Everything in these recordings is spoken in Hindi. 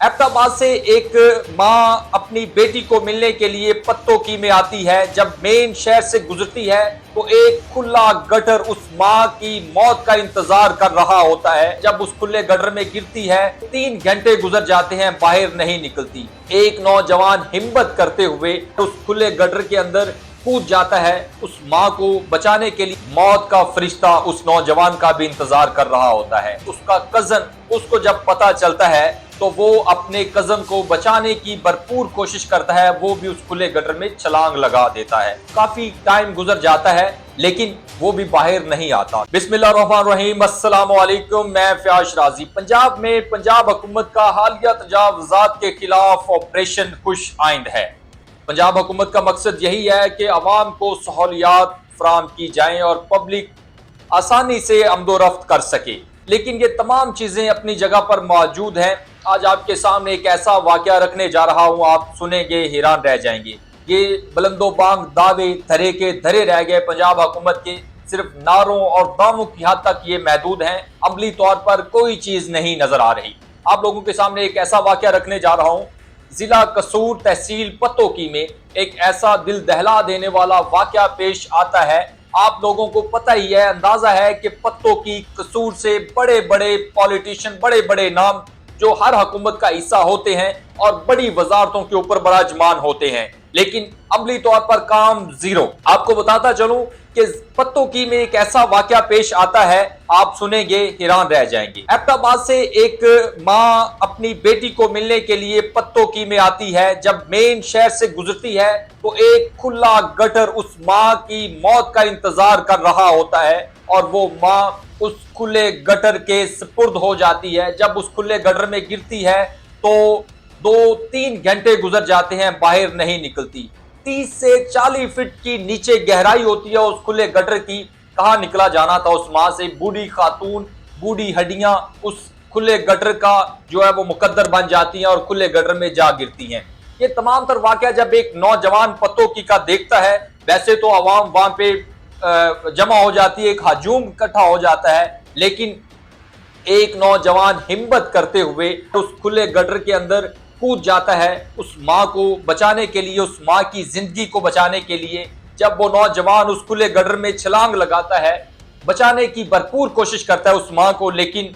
अहमदाबाद से एक मां अपनी बेटी को मिलने के लिए पत्तोकी में आती है। जब मेन शहर से गुजरती है तो एक खुला गटर उस मां की मौत का इंतजार कर रहा होता है। जब उस खुले गटर में गिरती है 3 घंटे गुजर जाते हैं, बाहर नहीं निकलती। एक नौजवान हिम्मत करते हुए उस खुले गटर के अंदर कूद जाता है। उस मां को बचाने के लिए मौत का फरिश्ता उस नौजवान का भी इंतजार कर रहा होता है। उसका कजन, उसको जब पता चलता है तो वो अपने कजन को बचाने की भरपूर कोशिश करता है। वो भी उस खुले गटर में छलांग लगा देता है। काफी टाइम गुजर जाता है लेकिन वो भी बाहर नहीं आता। बिस्मिल्लाहिर्रहमानिर्रहीम, अस्सलाम वालेकुम। मैं फयाज राजी। पंजाब में पंजाब हुकूमत का हालिया तजावुज़ात के खिलाफ ऑपरेशन खुश आइंद है। पंजाब हुकूमत का मकसद यही है कि अवाम को सहूलियात फराहम की जाएं और पब्लिक आसानी से आमदोरफ्त कर सके। लेकिन ये तमाम चीजें अपनी जगह पर मौजूद हैं। आज आपके सामने एक ऐसा वाकया रखने जा रहा हूं, आप सुनेंगे हैरान रह जाएंगे। ये बुलंदोबांग दावे धरे के धरे रह गए पंजाब हुकूमत के। सिर्फ नारों और दावों की हद तक ये महदूद हैं, अमली तौर पर कोई चीज नहीं नजर आ रही। आप लोगों के सामने एक ऐसा वाकया रखने जा रहा हूं। जिला कसूर तहसील पत्तोकी में एक ऐसा दिल दहला देने वाला वाकया पेश आता है। आप लोगों को पता ही है, अंदाजा है कि पत्तोकी कसूर से बड़े बड़े पॉलिटिशियन, बड़े बड़े नाम जो हर हुकूमत का हिस्सा होते हैं और बड़ी वजारतों के ऊपर बराजमान होते हैं, लेकिन अमली तौर पर काम जीरो। आपको बताता चलूं कि पत्तोकी में एक ऐसा वाकया पेश आता है, आप सुनेंगे हैरान रह जाएंगे। अहमदाबाद से एक मां अपनी बेटी को मिलने के लिए पत्तोकी में आती है। जब मेन शहर से गुजरती है तो एक खुला गटर उस मां की मौत का इंतजार कर रहा होता है और वो मां उस खुले गटर के सुपुर्द हो जाती है। जब उस खुले गटर में गिरती है तो 2-3 घंटे गुजर जाते हैं, बाहर नहीं निकलती। 30 से 40 फीट की नीचे गहराई होती है उस खुले गटर की। कहाँ निकला जाना था उस मां से। बूढ़ी खातून, बूढ़ी हड्डियां उस खुले गटर का जो है वो मुकद्दर बन जाती हैं और खुले गटर में जा गिरती हैं। ये तमाम तर वाकया जब एक नौजवान पत्तोकी का देखता है, वैसे तो आवाम वहां पे जमा हो जाती है, एक हजूम इकट्ठा हो जाता है, लेकिन एक नौजवान हिम्मत करते हुए उस खुले गटर के अंदर कूद जाता है उस मां को बचाने के लिए, उस मां की जिंदगी को बचाने के लिए। जब वो नौजवान उस खुले गटर में छलांग लगाता है, बचाने की भरपूर कोशिश करता है उस मां को, लेकिन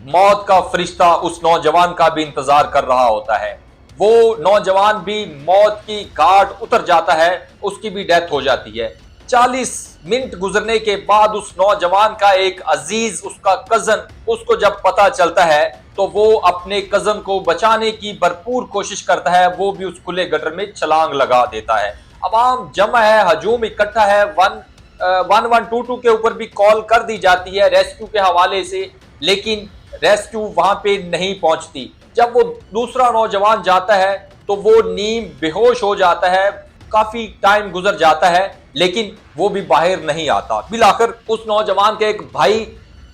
मौत का फरिश्ता उस नौजवान का भी इंतजार कर रहा होता है। वो नौजवान भी मौत की घाट उतर जाता है, उसकी भी डेथ हो जाती है। 40 मिनट गुजरने के बाद उस नौजवान का एक अजीज, उसका कजन, उसको जब पता चलता है तो वो अपने कजन को बचाने की भरपूर कोशिश करता है। वो भी उस खुले गटर में छलांग लगा देता है। अवाम जमा है, हजूम इकट्ठा है। 1122 के ऊपर भी कॉल कर दी जाती है रेस्क्यू के हवाले से, लेकिन रेस्क्यू वहां पे नहीं पहुंचती। जब वो दूसरा नौजवान जाता है तो वो नीम बेहोश हो जाता है। काफी टाइम गुजर जाता है लेकिन वो भी बाहर नहीं आता। बिलाखिर उस नौजवान के एक भाई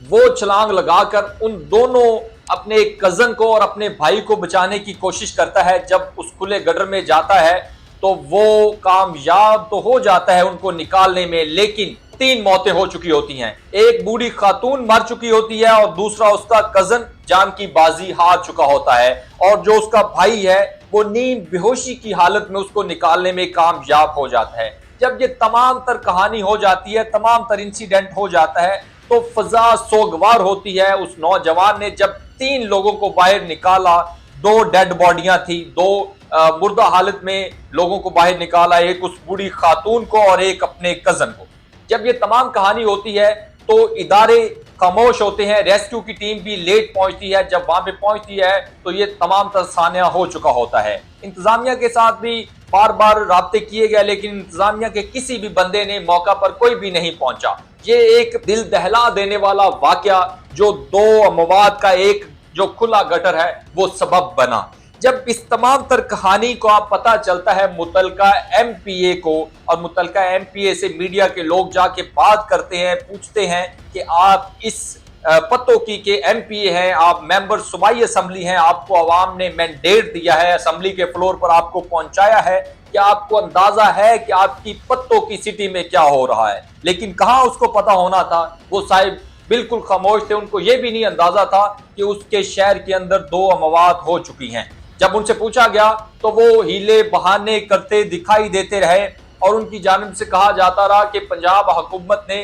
वो छलांग लगाकर उन दोनों अपने कजन को और अपने भाई को बचाने की कोशिश करता है। जब उस खुले गटर में जाता है तो वो कामयाब तो हो जाता है उनको निकालने में, लेकिन 3 मौतें हो चुकी होती हैं। एक बूढ़ी खातून मर चुकी होती है और दूसरा उसका कजन जान की बाजी हार चुका होता है, और जो उसका भाई है वो नींद बेहोशी की हालत में उसको निकालने में कामयाब हो जाता है। जब ये तमाम तर कहानी हो जाती है, तमाम तर इंसिडेंट हो जाता है, तो फजा सोगवार होती है। उस नौजवान ने जब 3 लोगों को बाहर निकाला, 2 डेड बॉडियां थी, 2 मुर्दा हालत में लोगों को बाहर निकाला, एक उस बूढ़ी खातून को और एक अपने कजन को। जब ये तमाम कहानी होती है तो इदारे खामोश होते हैं, रेस्क्यू की टीम भी लेट पहुंचती है। जब वहां पे पहुंचती है तो ये तमाम तरसानिया हो चुका होता है। इंतजामिया के साथ भी बार बार राब्ते किए गए, लेकिन इंतजामिया के किसी भी बंदे ने मौका पर कोई भी नहीं पहुंचा। ये एक दिल दहला देने वाला वाकया जो 2 अमवात का एक जो खुला गटर है वो सबब बना। जब इस तमाम तर कहानी को आप पता चलता है मुतलका MPA को, और मुतलका MPA से मीडिया के लोग जाके बात करते हैं, पूछते हैं कि आप इस पत्तोकी के MPA हैं, आप मेंबर सूबाई असम्बली हैं, आपको अवाम ने मैंडेट दिया है, असम्बली के फ्लोर पर आपको पहुंचाया है, क्या आपको अंदाजा है कि आपकी पत्तोकी सिटी में क्या हो रहा है? लेकिन कहाँ उसको पता होना था, वो साहिब बिल्कुल खामोश थे। उनको यह भी नहीं अंदाजा था कि उसके शहर के अंदर 2 मवात हो चुकी हैं। जब उनसे पूछा गया तो वो हीले बहाने करते दिखाई देते रहे और उनकी जानिब से कहा जाता रहा कि पंजाब हुकूमत ने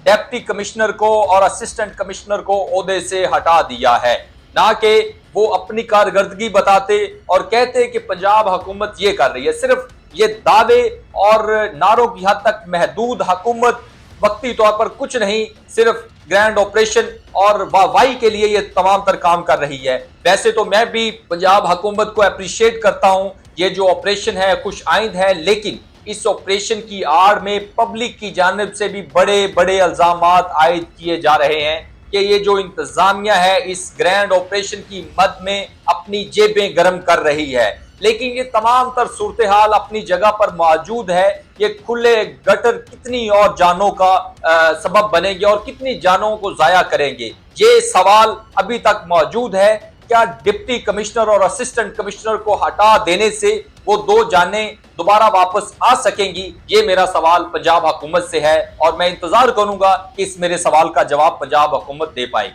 डिप्टी कमिश्नर को और असिस्टेंट कमिश्नर को ओहदे से हटा दिया है, ना कि वो अपनी कारकर्दगी बताते और कहते कि पंजाब हुकूमत ये कर रही है। सिर्फ ये दावे और नारों की हद तक महदूद हुकूमत वक्ती तौर पर कुछ नहीं, सिर्फ ग्रैंड ऑपरेशन और वाहवाही के लिए ये तमाम तर काम कर रही है। वैसे तो मैं भी पंजाब हुकूमत को अप्रिशिएट करता हूं, ये जो ऑपरेशन है खुश आइंद है, लेकिन इस ऑपरेशन की आड़ में पब्लिक की जानिब से भी बड़े बड़े इल्जामात आयद किए जा रहे हैं कि ये जो इंतजामिया है इस ग्रैंड ऑपरेशन की मद में अपनी जेबें गर्म कर रही है। लेकिन ये तमाम तर सूरत हाल अपनी जगह पर मौजूद है। ये खुले गटर कितनी और जानों का सबब बनेंगे और कितनी जानों को जाया करेंगे, ये सवाल अभी तक मौजूद है। क्या डिप्टी कमिश्नर और असिस्टेंट कमिश्नर को हटा देने से वो 2 जानें दोबारा वापस आ सकेंगी? ये मेरा सवाल पंजाब हुकूमत से है और मैं इंतजार करूंगा कि इस मेरे सवाल का जवाब पंजाब हुकूमत दे पाएगी।